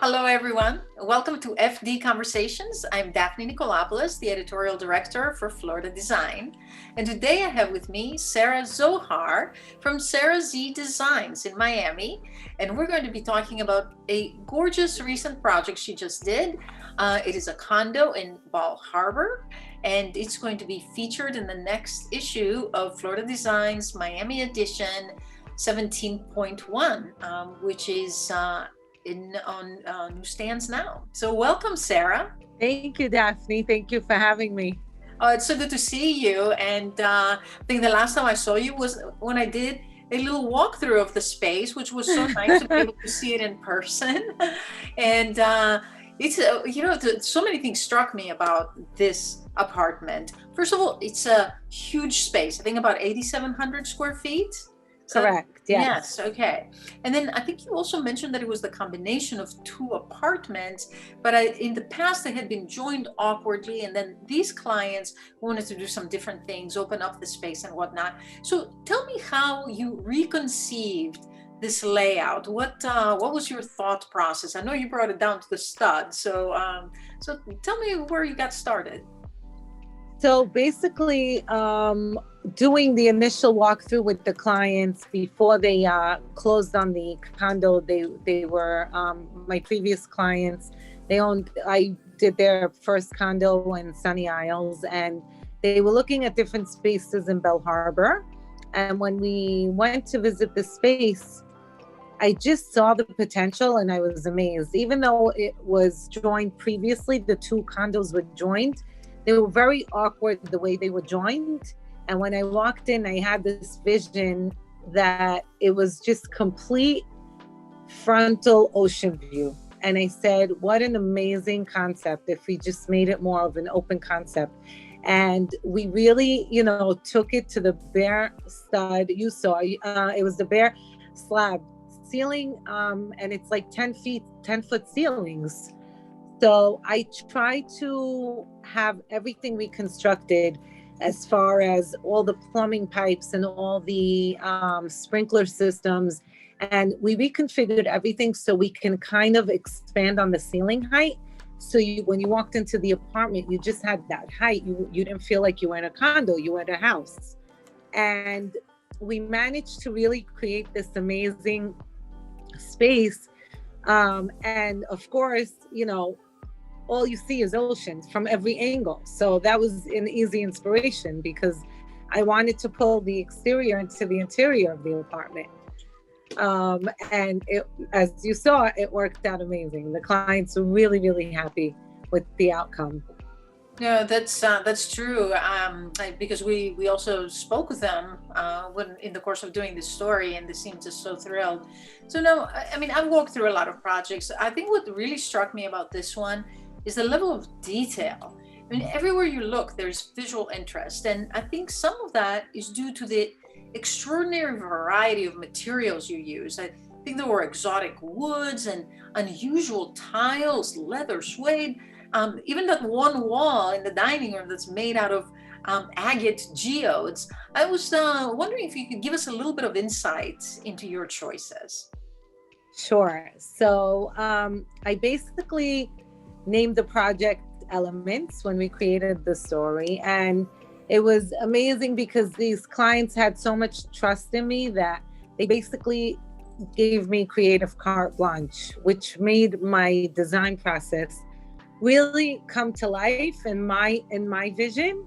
Hello, everyone. Welcome to FD Conversations. I'm Daphne Nicolopoulos, the editorial director for Florida Design. And today I have with me Sarah Zohar from Sarah Z Designs in Miami. And we're going to be talking about a gorgeous recent project she just did. It is a condo in Bal Harbour, and it's going to be featured in the next issue of Florida Design's Miami edition 17.1, which is on newsstands now. So welcome, Sarah. Thank you, Daphne. Thank you for having me. Oh, it's so good to see you. And I think the last time I saw you was when I did a little walkthrough of the space, which was so nice to be able to see it in person. And so many things struck me about this apartment. First of all, it's a huge space. I think about 8,700 square feet. Correct. Yes. Okay. And then I think you also mentioned that it was the combination of two apartments, but in the past they had been joined awkwardly, and then these clients wanted to do some different things, open up the space and whatnot. So tell me how you reconceived this layout. What was your thought process? I know you brought it down to the stud. So tell me where you got started. So basically, doing the initial walkthrough with the clients before they closed on the condo, they were my previous clients. I did their first condo in Sunny Isles, and they were looking at different spaces in Bal Harbour. And when we went to visit the space, I just saw the potential and I was amazed. Even though it was joined previously, the two condos were joined. They were very awkward the way they were joined. And when I walked in, I had this vision that it was just complete frontal ocean view. And I said, what an amazing concept if we just made it more of an open concept. And we really, took it to the bare stud. You saw, it was the bare slab ceiling. And it's like 10-foot ceilings. So I try to have everything reconstructed as far as all the plumbing pipes and all the sprinkler systems. And we reconfigured everything so we can kind of expand on the ceiling height. So when you walked into the apartment, you just had that height. You didn't feel like you were in a condo, you were in a house. And we managed to really create this amazing space. And of course, all you see is oceans from every angle. So that was an easy inspiration because I wanted to pull the exterior into the interior of the apartment. And as you saw, it worked out amazing. The clients were really, really happy with the outcome. No, that's true. Because we also spoke with them when in the course of doing this story, and they seemed just so thrilled. So no, I mean, I've walked through a lot of projects. I think what really struck me about this one is the level of detail. I mean, everywhere you look, there's visual interest. And I think some of that is due to the extraordinary variety of materials you use. I think there were exotic woods and unusual tiles, leather, suede, even that one wall in the dining room that's made out of agate geodes. I was wondering if you could give us a little bit of insight into your choices. Sure. So I basically named the project Elements when we created the story. And it was amazing because these clients had so much trust in me that they basically gave me creative carte blanche, which made my design process really come to life in my vision.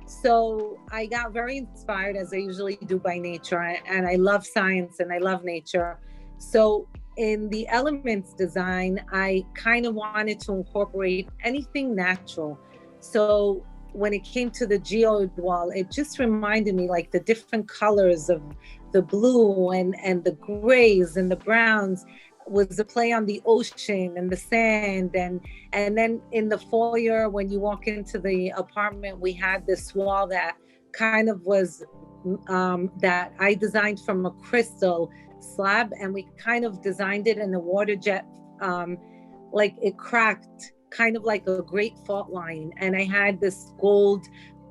So I got very inspired, as I usually do, by nature, and I love science and I love nature. So in the Elements design, I kind of wanted to incorporate anything natural. So when it came to the geode wall, it just reminded me like the different colors of the blue and the grays and the browns was a play on the ocean and the sand. And then in the foyer, when you walk into the apartment, we had this wall that kind of was that I designed from a crystal slab, and we kind of designed it in a water jet, like it cracked kind of like a great fault line. And I had this gold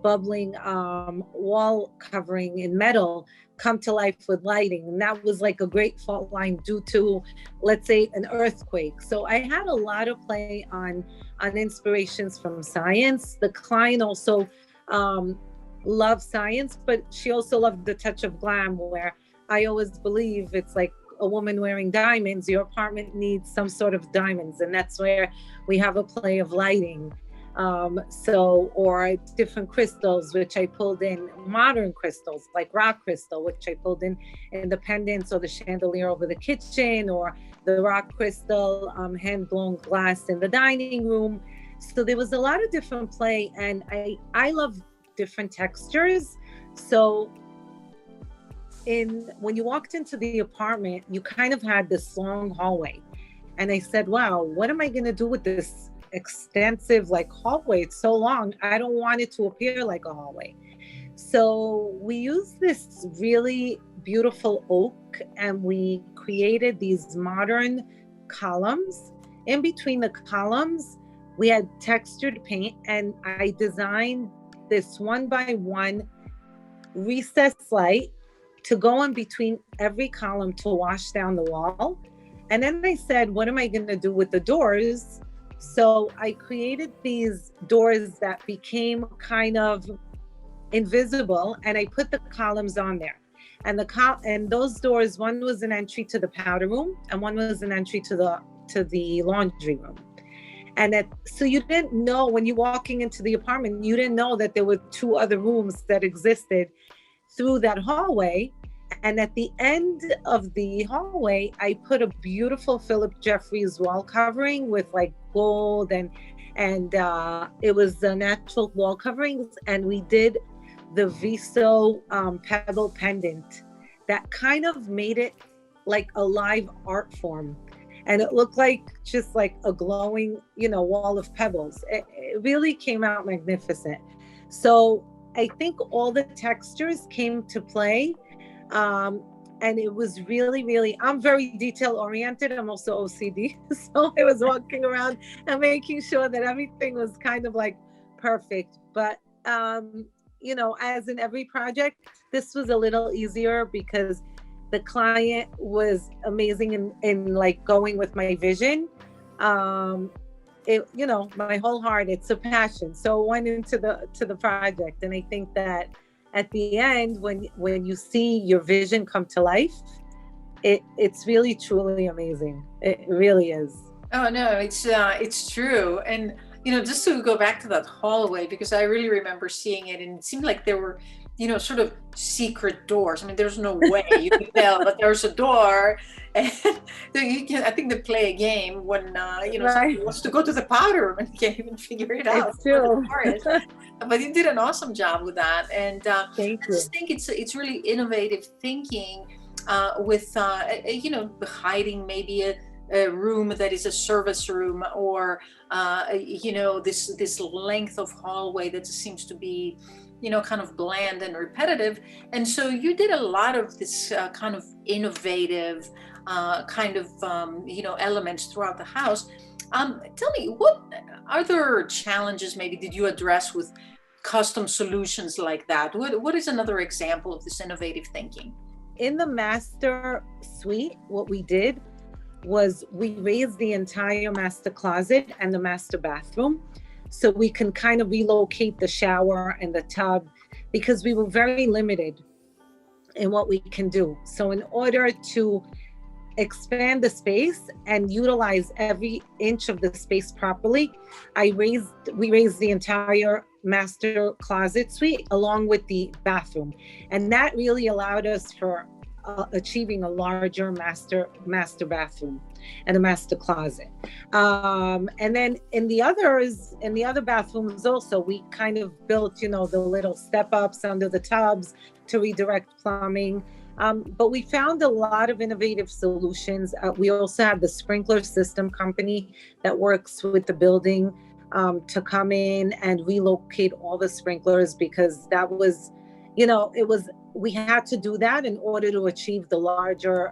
bubbling wall covering in metal come to life with lighting. And that was like a great fault line due to, let's say, an earthquake. So I had a lot of play on inspirations from science. The client also loved science, but she also loved the touch of glam, where I always believe it's like a woman wearing diamonds. Your apartment needs some sort of diamonds, and that's where we have a play of lighting. Or different crystals, which I pulled in modern crystals, like rock crystal, which I pulled in the pendants or the chandelier over the kitchen, or the rock crystal, hand blown glass in the dining room. So there was a lot of different play, and I love different textures. So when you walked into the apartment, you kind of had this long hallway, and I said, wow, what am I going to do with this extensive like hallway? It's so long. I don't want it to appear like a hallway. So we used this really beautiful oak, and we created these modern columns. In between the columns, we had textured paint, and I designed this 1x1 recessed light to go in between every column to wash down the wall. And then I said, what am I going to do with the doors? So I created these doors that became kind of invisible, and I put the columns on there. And those doors, one was an entry to the powder room, and one was an entry to the laundry room. And so you didn't know, when you're walking into the apartment, you didn't know that there were two other rooms that existed through that hallway. And at the end of the hallway, I put a beautiful Philip Jeffries wall covering with like gold, and it was the natural wall coverings. And we did the Viso pebble pendant that kind of made it like a live art form. And it looked like just like a glowing, wall of pebbles. It really came out magnificent. So I think all the textures came to play. And it was really, really, I'm very detail oriented. I'm also OCD. So I was walking around and making sure that everything was kind of like perfect. But, as in every project, this was a little easier because the client was amazing in like going with my vision. My whole heart, it's a passion. So I went into the project. And I think that at the end, when you see your vision come to life, it's really, truly amazing. It really is. Oh no, it's true. And just to go back to that hallway, because I really remember seeing it, and it seemed like there were, sort of secret doors. I mean, there's no way you could tell, but there's a door, and I think they play a game when somebody wants to go to the powder room and can't even figure it out. It's true. But you did an awesome job with that, and Thank I you. just think it's really innovative thinking with hiding maybe a room that is a service room, or this length of hallway that seems to be kind of bland and repetitive. And so you did a lot of this kind of innovative elements throughout the house. Tell me, what other challenges maybe did you address with custom solutions like that? What is another example of this innovative thinking? In the master suite, what we did was we raised the entire master closet and the master bathroom, so we can kind of relocate the shower and the tub, because we were very limited in what we can do. So in order to expand the space and utilize every inch of the space properly, we raised the entire master closet suite along with the bathroom. And that really allowed us for achieving a larger master bathroom and a master closet. And then in the other bathrooms also, we kind of built, the little step ups under the tubs to redirect plumbing. But we found a lot of innovative solutions. We also have the sprinkler system company that works with the building to come in and relocate all the sprinklers, because that was, we had to do that in order to achieve the larger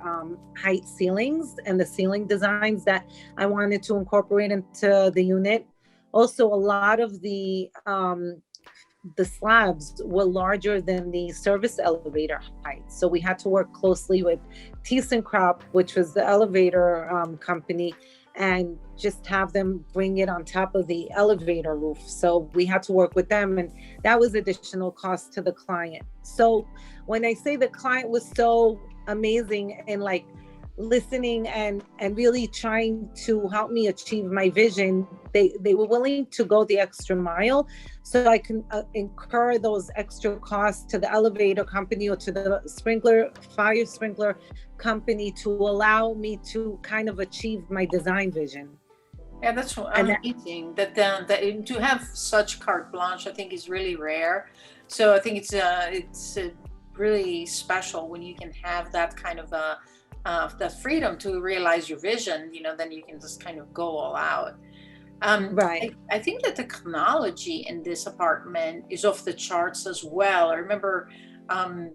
height ceilings and the ceiling designs that I wanted to incorporate into the unit. Also, a lot of the the slabs were larger than the service elevator height. So we had to work closely with ThyssenKrupp, which was the elevator company, and just have them bring it on top of the elevator roof. So we had to work with them, and that was additional cost to the client. So when I say the client was so amazing and like listening and really trying to help me achieve my vision, they were willing to go the extra mile so I can incur those extra costs to the elevator company or to the fire sprinkler company to allow me to kind of achieve my design vision. Yeah, that's amazing. That to have such carte blanche, I think, is really rare. So I think it's really special when you can have that kind of the freedom to realize your vision. Then you can just kind of go all out. Right. I think the technology in this apartment is off the charts as well. I remember,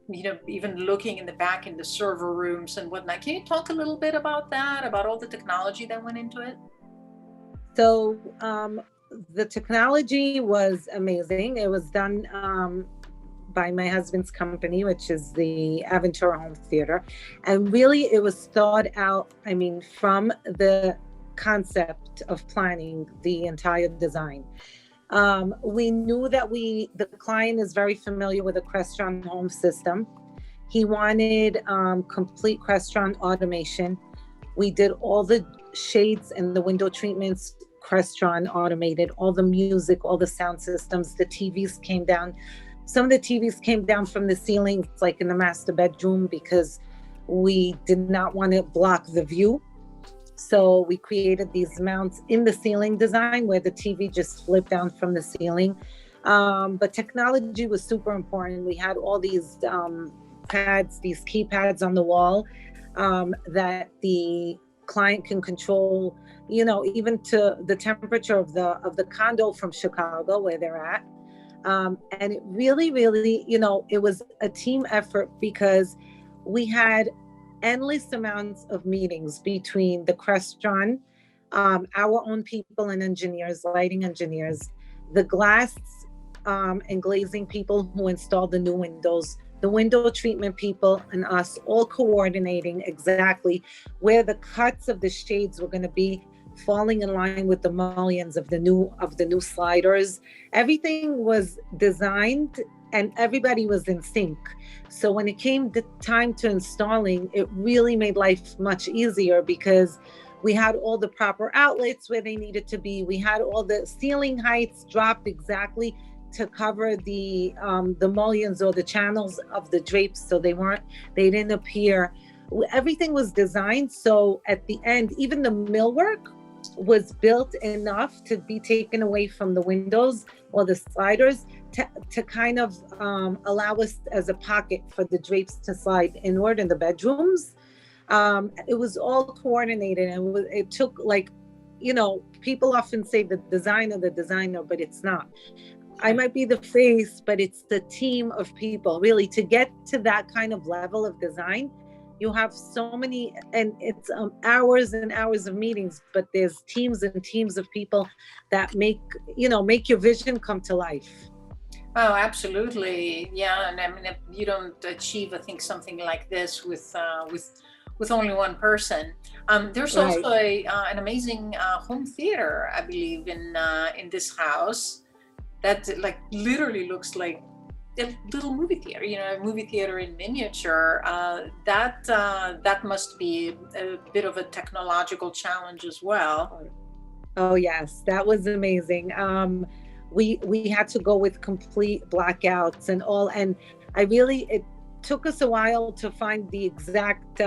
even looking in the back in the server rooms and whatnot. Can you talk a little bit about that, about all the technology that went into it? So the technology was amazing. It was done by my husband's company, which is the Aventura Home Theater. And really it was thought out, from the concept of planning the entire design. We knew that the client is very familiar with the Crestron home system. He wanted complete Crestron automation. We did all the shades and the window treatments, Crestron automated, all the music, all the sound systems. The TVs came down. Some of the TVs came down from the ceiling, like in the master bedroom, because we did not want to block the view. So we created these mounts in the ceiling design where the TV just flipped down from the ceiling. But technology was super important. We had all these pads, these keypads on the wall that the client can control, even to the temperature of the condo from Chicago where they're at. And it really, really, it was a team effort because we had endless amounts of meetings between the Crestron, our own people and engineers, lighting engineers, the glass and glazing people who installed the new windows, the window treatment people, and us all coordinating exactly where the cuts of the shades were going to be, falling in line with the mullions of the new sliders. Everything was designed and everybody was in sync. So when it came the time to installing, it really made life much easier because we had all the proper outlets where they needed to be. We had all the ceiling heights dropped exactly to cover the mullions or the channels of the drapes, so they didn't appear. Everything was designed so at the end, even the millwork was built enough to be taken away from the windows or the sliders to kind of allow us as a pocket for the drapes to slide inward in the bedrooms. It was all coordinated, and it took people often say the designer, but it's not. I might be the face, but it's the team of people. Really, to get to that kind of level of design, you have so many, and it's hours and hours of meetings, but there's teams and teams of people that make your vision come to life. Oh, absolutely. Yeah. And you don't achieve, I think, something like this with only one person. There's Right. also an amazing home theater, I believe, in this house that literally looks like a little movie theater, a movie theater in miniature. That must be a bit of a technological challenge as well. Oh yes, that was amazing. We had to go with complete blackouts and all, and it took us a while to find the exact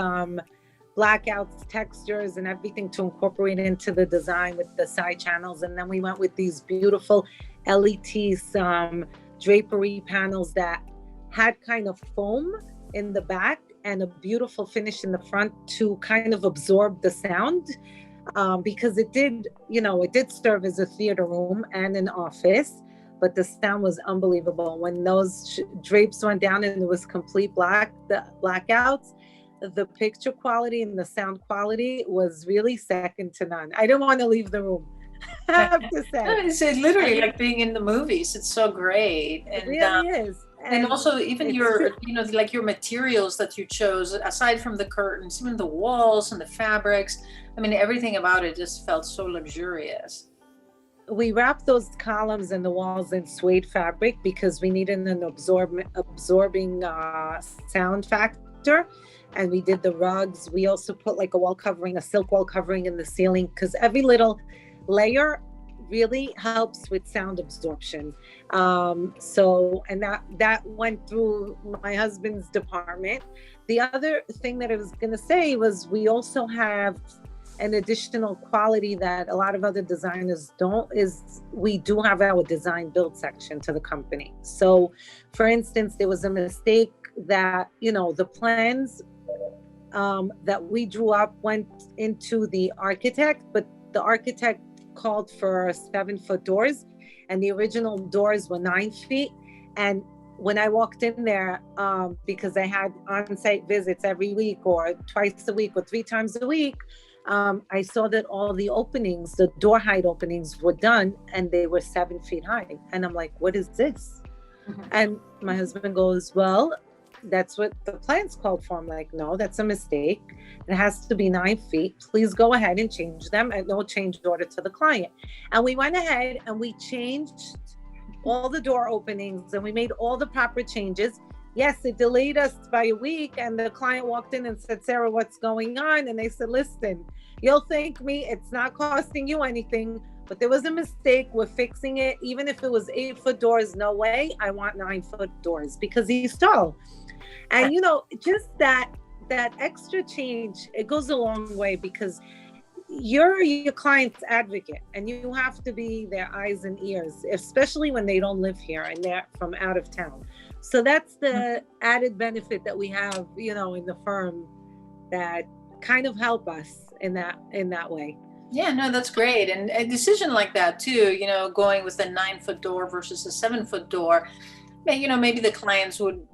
blackouts, textures, and everything to incorporate into the design with the side channels. And then we went with these beautiful LETs, drapery panels that had kind of foam in the back and a beautiful finish in the front to kind of absorb the sound, because it did serve as a theater room and an office, but the sound was unbelievable. When those drapes went down and it was complete blackouts, the picture quality and the sound quality was really second to none. I didn't want to leave the room. I have to say. It's literally like being in the movies. It's so great. It really is. And also even your, true. like your materials that you chose, aside from the curtains, even the walls and the fabrics. I mean, everything about it just felt so luxurious. We wrapped those columns and the walls in suede fabric because we needed an absorbing sound factor. And we did the rugs. We also put like a wall covering, a silk wall covering in the ceiling, because every little layer really helps with sound absorption. And that went through my husband's department. The other thing that I was going to say was we also have an additional quality that a lot of other designers don't, is we do have our design build section to the company. So for instance, there was a mistake that, the plans that we drew up went into the architect, but the architect called for 7-foot doors and the original doors were 9 feet. And when I walked in there, because I had on-site visits every week or twice a week or 3 times a week, I saw that all the openings, the door height openings were done and they were 7 feet high. And I'm like, what is this? Mm-hmm. And my husband goes, well, that's what the plans called for. I'm like, no, that's a mistake. It has to be 9 feet. Please go ahead and change them at no change order to the client. And we went ahead and we changed all the door openings and we made all the proper changes. Yes, it delayed us by a week. And the client walked in and said, Sarah, what's going on? And they said, listen, you'll thank me. It's not costing you anything, but there was a mistake. We're fixing it. Even if it was 8-foot doors, no way. I want 9-foot doors because he's tall. And, just that extra change, it goes a long way because you're your client's advocate and you have to be their eyes and ears, especially when they don't live here and they're from out of town. So that's the added benefit that we have, in the firm that kind of help us in that way. Yeah, no, that's great. And a decision like that too, going with a 9-foot door versus a 7-foot door, maybe the clients would,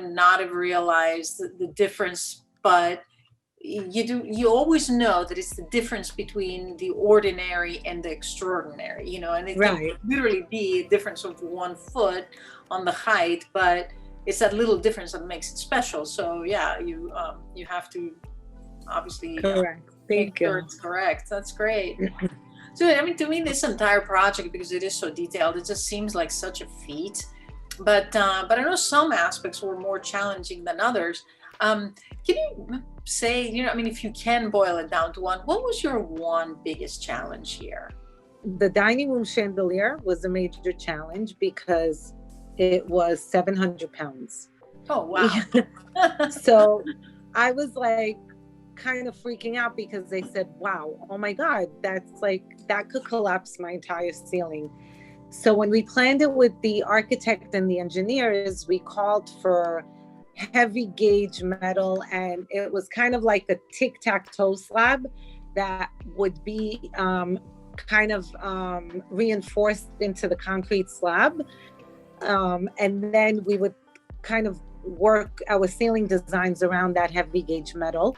not have realized the difference, but you always know that it's the difference between the ordinary and the extraordinary, and it right. can literally be a difference of 1 foot on the height, but it's that little difference that makes it special. So yeah, you have to obviously correct. make sure it's correct. That's great. So to me, this entire project, because it is so detailed, it just seems like such a feat. But I know some aspects were more challenging than others. Can you say, if you can boil it down to one, what was your one biggest challenge here? The dining room chandelier was a major challenge because it was 700 pounds. Oh, wow. So I was like kind of freaking out because they said, wow, oh my God, that could collapse my entire ceiling. So when we planned it with the architect and the engineers, we called for heavy gauge metal, and it was kind of like a tic-tac-toe slab that would be reinforced into the concrete slab. And then we would kind of work our ceiling designs around that heavy gauge metal.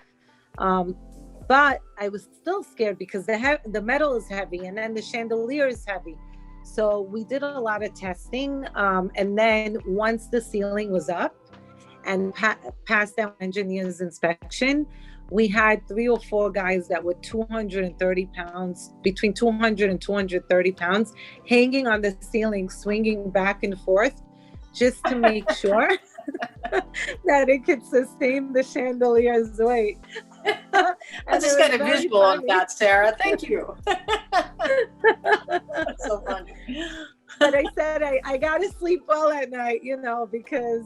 But I was still scared because the metal is heavy and then the chandelier is heavy. So we did a lot of testing. And then once the ceiling was up and passed our engineer's inspection, we had 3 or 4 guys that were 230 pounds, between 200 and 230 pounds, hanging on the ceiling, swinging back and forth, just to make sure that it could sustain the chandelier's weight. I just got a visual of that, Sarah. Thank you. That's so funny. But I said I got to sleep well at night, because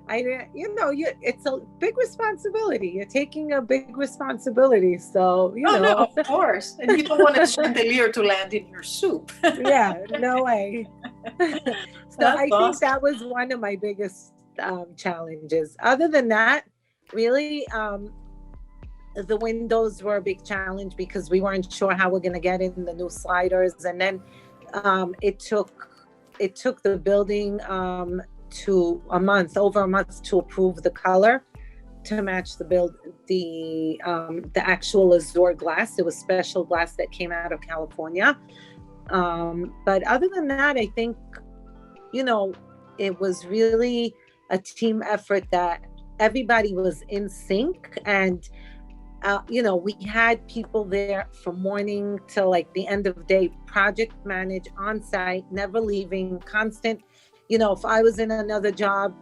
it's a big responsibility. You're taking a big responsibility. So, no, of course. And you don't want a chandelier to land in your soup. Yeah, no way. So I think that was one of my biggest challenges. Other than that, really, the windows were a big challenge because we weren't sure how we're going to get in the new sliders. And then it took the building to over a month to approve the color to match the the actual Azure glass. It was special glass that came out of California. But other than that, I think, it was really a team effort that everybody was in sync. And, we had people there from morning till like the end of day, project manage on site, never leaving, constant. If I was in another job,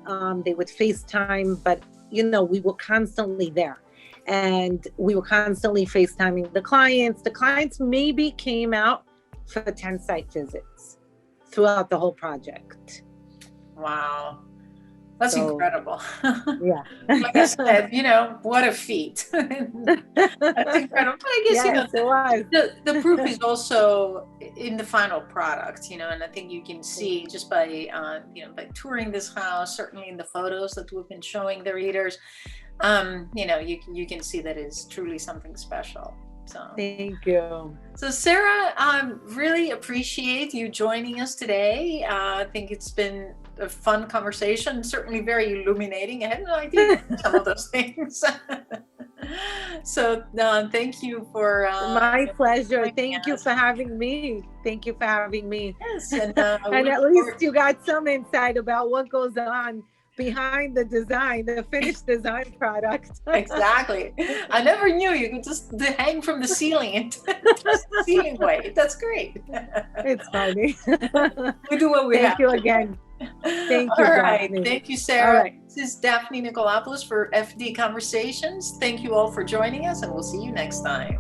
they would FaceTime, but, we were constantly there. And we were constantly FaceTiming the clients. The clients maybe came out for 10 site visits throughout the whole project. Wow. That's incredible. Yeah. Like I said, what a feat. That's incredible. But I guess, Yes, it was. the proof is also in the final product, and I think you can see just by, by touring this house, certainly in the photos that we've been showing the readers, you can see that it's truly something special. So thank you. So Sarah, really appreciate you joining us today. I think it's been a fun conversation, certainly very illuminating. I had no idea some of those things. So thank you for my pleasure. Thank you for having me. Thank you for having me. Yes, and at least you got some insight about what goes on behind the design, the finished design product. Exactly. I never knew you could just hang from the ceiling and just the ceiling weight. That's great. It's funny. We do what we have. Thank you again. Thank you. All right. Daphne. Thank you, Sarah. All right. This is Daphne Nicolopoulos for FD Conversations. Thank you all for joining us, and we'll see you next time.